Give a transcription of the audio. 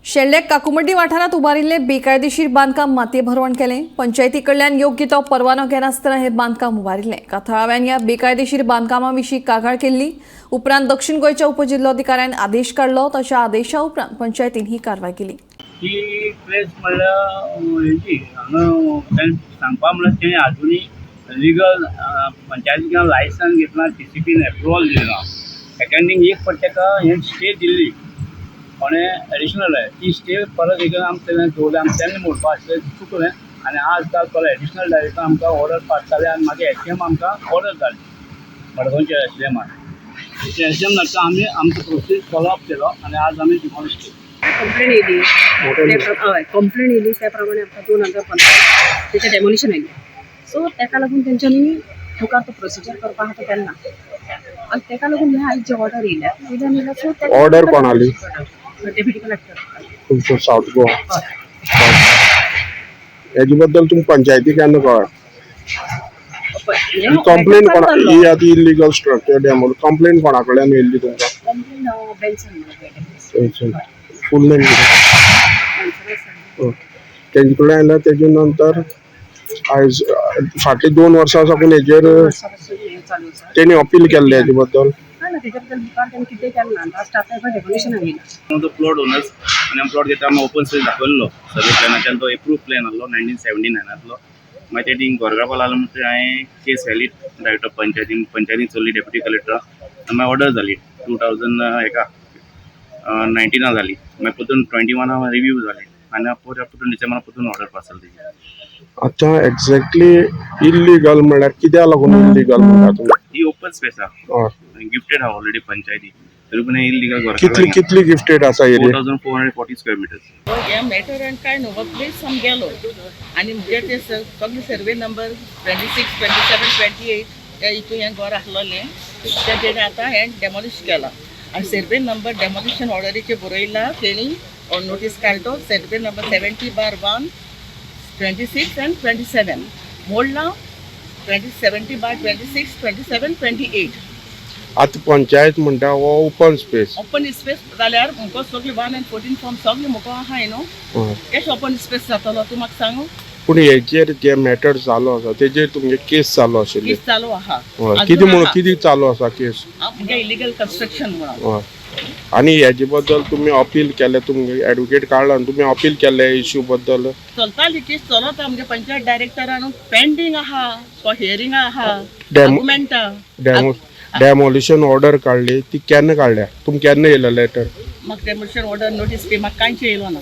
शेल्डेक काकुमड्डी वाठारात उबारिल्ले बेकायदेशीर बांदकाम मातये भरवण केलें। पंचायती कडल्यान योग्य तो परवानो घेनासतना हे बांदकाम उबारिल्लें। काथळाव्यान ह्या बेकायदेशीर बांदकामा विशीं कागाळ केल्ली। उपरांत दक्षिण गोंयच्या उपजिल्लोधिकाऱ्यान आदेश काडलो। तशा आदेशा उपरांत पंचायतीन ही कारवाय केली। ही प्लेस म्हणल्यार हेची हांगा सांगपा म्हणल्यार तेणें आजुनी लिगल पंचायतीन लायसन्स घेतला, TCPन एप्रुवल दिना। सेकंडीन एक फावट ताका हें स्टे दिल्ली आणि एडिशनल आहे ती स्टे परत एक आमच्या दवरलें आमी तेन्ना मोडपा आसलें चुकलें आनी आज काल तो एडिशनल डायरेक्टर आमकां ऑर्डर पास जाले आनी मागीर SDM आमकां ऑर्डर जाली मडगांवच्या SDMान। SDM नंतर आमी आमचो प्रोसेस फॉलो अप केलो आनी आज आमी डिमॉलिश केली। कंप्लेन येयली कंप्लेन येयली त्या प्रमाणे आमकां 2015 तेचें डेमोलिशन आयलें। सो ताका लागून तेंच्यांनी मुखार तो प्रोसिजर करपा आहा तो केन्ना आनी ताका लागून हे आयज जे ऑर्डर येयल्या सो ऑर्डर कोण आली? डेप्युटी कलेक्टर तुमचो साऊथ गोवा। हेजे बद्दल तुमी पंचायती केन्ना कळ्ळां? कंप्लेन कोणा ही आतां इल्लीगल स्ट्रक्चर डेमोल कंप्लेन कोणा कडल्यान येयल्ली तुमकां? कंप्लेन बेन्सन फुल नेम तेंचे कडल्यान आयल्या। तेजे नंतर आयज फाटलीं 2 वर्सां साकून हेजेर तेणी अपील केल्लें हेजे बद्दल। तो प्लॉट ओनर्स आनी आमी प्लॉट घेता आमी ओपन स्पेस दाखयल्लो सर्वे प्लॅनाच्यान तो एप्रूव प्लॅन आहलो 1979 मागीर तेणी गोरगांव लागलो म्हणटकीर हांवें केस व्हॅली डायरेक्टर पंचायतीन चल्ली डेप्युटी कलेक्टर आनी मागीर ऑर्डर जाली 2019 जाली। मागीर परतून 21 रिव्यू जाली आनी परतून डिसेंबरान परतून ऑर्डर पास जाली तेजी। आतां एक्झॅक्टली इल्लीगल म्हळ्यार कित्याक लागून इल्लीगल म्हणटा तुमी? ही ओपन स्पेस आहा गिफ्टेड आहा ऑलरेडी पंचायती तरी पूण इल्लीगल कितली गिफ्टेड आसा एरिया? 4440 square metres. हे मॅटर आनी काय न्हू प्लेस आम गेलो आनी म्हणजे ते सगळे सर्वे नंबर 26, 27, 28 त्या हितून हें घर आसलोलें तेणें आतां हें डेमॉलिश केलां आनी सर्वे नंबर डेमॉलिशन ऑर्डरीचेर बरयला तेणी नोटीस काडलो सर्वे नंबर 70/1 26 and 27 मोडला 70/26, 27, 28। आतां पंचायत म्हणटा हो ओपन स्पेस ओपन स्पेस जाल्यार मुको सगळे 1 and 14 फॉर्म सगळे मुको आहाय न्हू केश ओपन स्पेस जातलो तूं म्हाका सांगू? पूण हेजेर जे मॅटर चालू आसा तेजेर तुमगे केस चालू आशिल्ली? केस चालू आहा कितें म्हणून कितें चालू आसा केस? म्हणजे इलिगल कन्स्ट्रक्शन म्हणून। आनी हेजे बद्दल तुमी अपील केले? तुमगे एडवोकेट काडला आनी तुमी अपील केले इश्यू बद्दल? चलताली केस चलता म्हणजे पंचायत डायरेक्टरान पेंडींग आहा तो हियरिंग आहा आर्ग्युमेंटा डेमोलिशन ऑर्डर काडली ती केन्ना काडल्या? तुमी केन्ना येयला लेटर? म्हाका डेमोलिशन ऑर्डर नोटीस बी म्हाका कांयच येयलो ना।